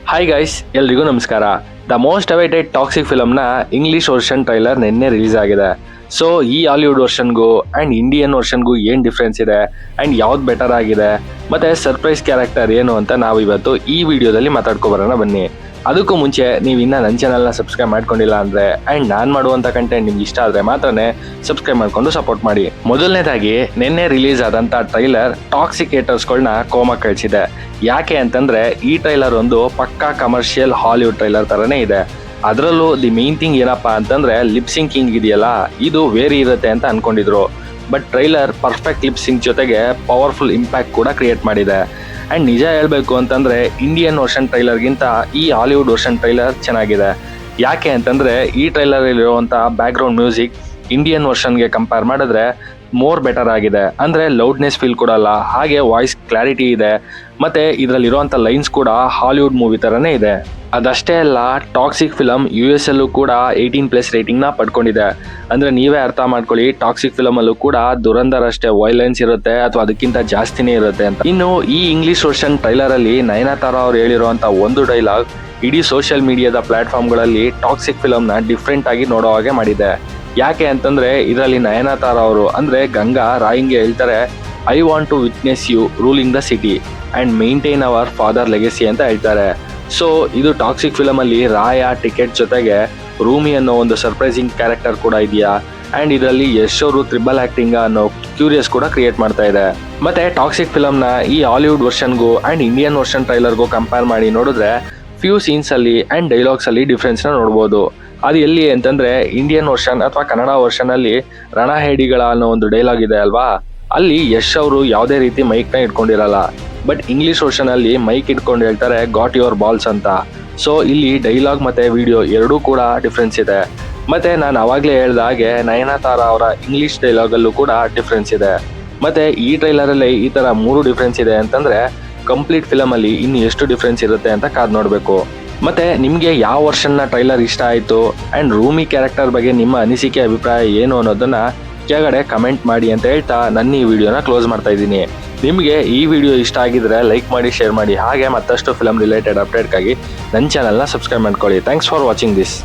Hi guys, ಎಲ್ರಿಗೂ ನಮಸ್ಕಾರ. The most awaited Toxic ಫಿಲಮ್ನ ಇಂಗ್ಲೀಷ್ ವರ್ಷನ್ ಟ್ರೈಲರ್ ನಿನ್ನೆ ರಿಲೀಸ್ ಆಗಿದೆ. ಸೊ ಈ ಹಾಲಿವುಡ್ ವರ್ಷನ್ಗೂ ಆ್ಯಂಡ್ ಇಂಡಿಯನ್ ವರ್ಷನ್ಗೂ ಏನು ಡಿಫ್ರೆನ್ಸ್ ಇದೆ ಆ್ಯಂಡ್ ಯಾವ್ದು ಬೆಟರ್ ಆಗಿದೆ ಮತ್ತು ಸರ್ಪ್ರೈಸ್ ಕ್ಯಾರೆಕ್ಟರ್ ಏನು ಅಂತ ನಾವು ಇವತ್ತು ಈ ವಿಡಿಯೋದಲ್ಲಿ ಮಾತಾಡ್ಕೊಬರೋಣ ಬನ್ನಿ. ಅದಕ್ಕೂ ಮುಂಚೆ ನೀವು ಇನ್ನೂ ನನ್ನ ಚಾನಲ್ನ ಸಬ್ಸ್ಕ್ರೈಬ್ ಮಾಡ್ಕೊಂಡಿಲ್ಲ ಅಂದರೆ ಆ್ಯಂಡ್ ನಾನು ಮಾಡುವಂಥ ಕಂಟೆಂಟ್ ನಿಮ್ಗೆ ಇಷ್ಟ ಆದರೆ ಮಾತ್ರನೇ ಸಬ್ಸ್ಕ್ರೈಬ್ ಮಾಡಿಕೊಂಡು ಸಪೋರ್ಟ್ ಮಾಡಿ. ಮೊದಲನೇದಾಗಿ ನಿನ್ನೆ ರಿಲೀಸ್ ಆದಂಥ ಟ್ರೈಲರ್ ಟಾಕ್ಸಿಕ್ ಹೇಟರ್ಸ್ಗಳನ್ನ ಕೋಮಕ್ಕೆ ಕಳಿಸಿದೆ. ಯಾಕೆ ಅಂತಂದರೆ ಈ ಟ್ರೈಲರ್ ಒಂದು ಪಕ್ಕಾ ಕಮರ್ಷಿಯಲ್ ಹಾಲಿವುಡ್ ಟ್ರೈಲರ್ ಥರನೇ ಇದೆ. ಅದರಲ್ಲೂ ದಿ ಮೇನ್ ಥಿಂಗ್ ಏನಪ್ಪ ಅಂತಂದರೆ ಲಿಪ್ ಸಿಂಕಿಂಗ್ ಇದೆಯಲ್ಲ, ಇದು ವೇರಿ ಇರುತ್ತೆ ಅಂತ ಅಂದ್ಕೊಂಡಿದ್ರು. But trailer perfect lip sync ಜೊತೆಗೆ ಪವರ್ಫುಲ್ ಇಂಪ್ಯಾಕ್ಟ್ ಕೂಡ ಕ್ರಿಯೇಟ್ ಮಾಡಿದೆ. ಆ್ಯಂಡ್ ನಿಜ ಹೇಳಬೇಕು ಅಂತಂದರೆ ಇಂಡಿಯನ್ ವರ್ಷನ್ ಟ್ರೈಲರ್ಗಿಂತ ಈ ಹಾಲಿವುಡ್ ವರ್ಷನ್ ಟ್ರೈಲರ್ ಚೆನ್ನಾಗಿದೆ. ಯಾಕೆ ಅಂತಂದರೆ ಈ ಟ್ರೈಲರಲ್ಲಿರುವಂಥ ಬ್ಯಾಕ್ಗ್ರೌಂಡ್ ಮ್ಯೂಸಿಕ್ ಇಂಡಿಯನ್ ವರ್ಷನ್ಗೆ ಕಂಪೇರ್ ಮಾಡಿದ್ರೆ ಮೋರ್ ಬೆಟರ್ ಆಗಿದೆ. ಅಂದರೆ ಲೌಡ್ನೆಸ್ ಫೀಲ್ ಕೊಡಲ್ಲ, ಹಾಗೆ ವಾಯ್ಸ್ ಕ್ಲಾರಿಟಿ ಇದೆ, ಮತ್ತು ಇದರಲ್ಲಿರುವಂಥ ಲೈನ್ಸ್ ಕೂಡ ಹಾಲಿವುಡ್ ಮೂವಿ ಥರನೇ ಇದೆ. ಅದಷ್ಟೇ ಅಲ್ಲ, ಟಾಕ್ಸಿಕ್ ಫಿಲಮ್ US ಅಲ್ಲೂ ಕೂಡ 18+ ರೇಟಿಂಗ್ನ ಪಡ್ಕೊಂಡಿದೆ. ಅಂದರೆ ನೀವೇ ಅರ್ಥ ಮಾಡ್ಕೊಳ್ಳಿ, ಟಾಕ್ಸಿಕ್ ಫಿಲಮಲ್ಲೂ ಕೂಡ ದುರಂಧರ್ ಅಷ್ಟೇ ವೈಲೆನ್ಸ್ ಇರುತ್ತೆ ಅಥವಾ ಅದಕ್ಕಿಂತ ಜಾಸ್ತಿನೇ ಇರುತ್ತೆ ಅಂತ. ಇನ್ನು ಈ ಇಂಗ್ಲೀಷ್ ವರ್ಷನ್ ಟ್ರೈಲರಲ್ಲಿ ನಯನತಾರಾ ಅವ್ರು ಹೇಳಿರುವಂಥ ಒಂದು ಡೈಲಾಗ್ ಇಡೀ ಸೋಷಿಯಲ್ ಮೀಡಿಯಾದ ಪ್ಲ್ಯಾಟ್ಫಾರ್ಮ್ಗಳಲ್ಲಿ ಟಾಕ್ಸಿಕ್ ಫಿಲಮ್ನ ಡಿಫ್ರೆಂಟ್ ಆಗಿ ನೋಡೋ ಹಾಗೆ ಮಾಡಿದೆ. ಯಾಕೆ ಅಂತಂದರೆ ಇದರಲ್ಲಿ ನಯನತಾರಾ ಅವರು ಅಂದರೆ ಗಂಗಾ ರಾಯಿಂಗ್ಗೆ ಹೇಳ್ತಾರೆ, I want to witness you ruling the city and maintain our father legacy ಅಂತ ಹೇಳ್ತಾರೆ. ಸೊ ಇದು ಟಾಕ್ಸಿಕ್ ಫಿಲಮಲ್ಲಿ ರಾಯ ಟಿಕೆಟ್ ಜೊತೆಗೆ ರೂಮಿ ಅನ್ನೋ ಒಂದು ಸರ್ಪ್ರೈಸಿಂಗ್ ಕ್ಯಾರೆಕ್ಟರ್ ಕೂಡ ಇದೆಯಾ. ಆ್ಯಂಡ್ ಇದರಲ್ಲಿ ಯಶ್ ಅವರು ಟ್ರಿಬಲ್ ಆ್ಯಕ್ಟಿಂಗ್ ಅನ್ನೋ ಕ್ಯೂರಿಯಸ್ ಕೂಡ ಕ್ರಿಯೇಟ್ ಮಾಡ್ತಾ ಇದೆ. ಮತ್ತು ಟಾಕ್ಸಿಕ್ ಫಿಲಮ್ನ ಈ ಹಾಲಿವುಡ್ ವರ್ಷನ್ಗೂ ಆ್ಯಂಡ್ ಇಂಡಿಯನ್ ವರ್ಷನ್ ಟ್ರೈಲರ್ಗೂ ಕಂಪೇರ್ ಮಾಡಿ ನೋಡಿದ್ರೆ ಫ್ಯೂ ಸೀನ್ಸಲ್ಲಿ ಆ್ಯಂಡ್ ಡೈಲಾಗ್ಸಲ್ಲಿ ಡಿಫ್ರೆನ್ಸ್ನ ನೋಡ್ಬೋದು. ಅದು ಎಲ್ಲಿ ಅಂತಂದರೆ ಇಂಡಿಯನ್ ವರ್ಷನ್ ಅಥವಾ ಕನ್ನಡ ವರ್ಷನಲ್ಲಿ ರಣಹೇಡಿಗಳ ಅನ್ನೋ ಒಂದು ಡೈಲಾಗ್ ಇದೆ ಅಲ್ವಾ, ಅಲ್ಲಿ ಯಶ್ ಅವರು ಯಾವುದೇ ರೀತಿ ಮೈಕ್ನ ಇಟ್ಕೊಂಡಿರಲ್ಲ. ಬಟ್ ಇಂಗ್ಲೀಷ್ ವರ್ಷನಲ್ಲಿ ಮೈಕ್ ಇಟ್ಕೊಂಡು ಹೇಳ್ತಾರೆ ಗಾಟ್ ಯುವರ್ ಬಾಲ್ಸ್ ಅಂತ. ಸೊ ಇಲ್ಲಿ ಡೈಲಾಗ್ ಮತ್ತು ವಿಡಿಯೋ ಎರಡೂ ಕೂಡ ಡಿಫ್ರೆನ್ಸ್ ಇದೆ. ಮತ್ತು ನಾನು ಆವಾಗಲೇ ಹೇಳ್ದ ಹಾಗೆ ನಯನತಾರಾ ಅವರ ಇಂಗ್ಲೀಷ್ ಡೈಲಾಗಲ್ಲೂ ಕೂಡ ಡಿಫ್ರೆನ್ಸ್ ಇದೆ. ಮತ್ತು ಈ ಟ್ರೈಲರಲ್ಲಿ ಈ ಥರ 3 ಡಿಫ್ರೆನ್ಸ್ ಇದೆ ಅಂತಂದರೆ ಕಂಪ್ಲೀಟ್ ಫಿಲಮಲ್ಲಿ ಇನ್ನು ಎಷ್ಟು ಡಿಫ್ರೆನ್ಸ್ ಇರುತ್ತೆ ಅಂತ ಕಾದು ನೋಡಬೇಕು. ಮತ್ತು ನಿಮಗೆ ಯಾವ ವರ್ಷನ್ನ ಟ್ರೈಲರ್ ಇಷ್ಟ ಆಯಿತು ಆ್ಯಂಡ್ ರೂಮಿ ಕ್ಯಾರೆಕ್ಟರ್ ಬಗ್ಗೆ ನಿಮ್ಮ ಅನಿಸಿಕೆ ಅಭಿಪ್ರಾಯ ಏನು ಅನ್ನೋದನ್ನು ಕೆಳಗಡೆ ಕಮೆಂಟ್ ಮಾಡಿ ಅಂತ ಹೇಳ್ತಾ ನನ್ನ ಈ ವಿಡಿಯೋನ ಕ್ಲೋಸ್ ಮಾಡ್ತಾ ಇದ್ದೀನಿ. ನಿಮಗೆ ಈ ವಿಡಿಯೋ ಇಷ್ಟ ಆಗಿದ್ರೆ ಲೈಕ್ ಮಾಡಿ, ಶೇರ್ ಮಾಡಿ, ಹಾಗೆ ಮತ್ತಷ್ಟು ಫಿಲಮ್ ರಿಲೇಟೆಡ್ ಅಪ್ಡೇಟ್ಗಾಗಿ ನನ್ನ ಚಾನಲ್ನ ಸಬ್ಸ್ಕ್ರೈಬ್ ಮಾಡ್ಕೊಳ್ಳಿ. Thanks for watching this.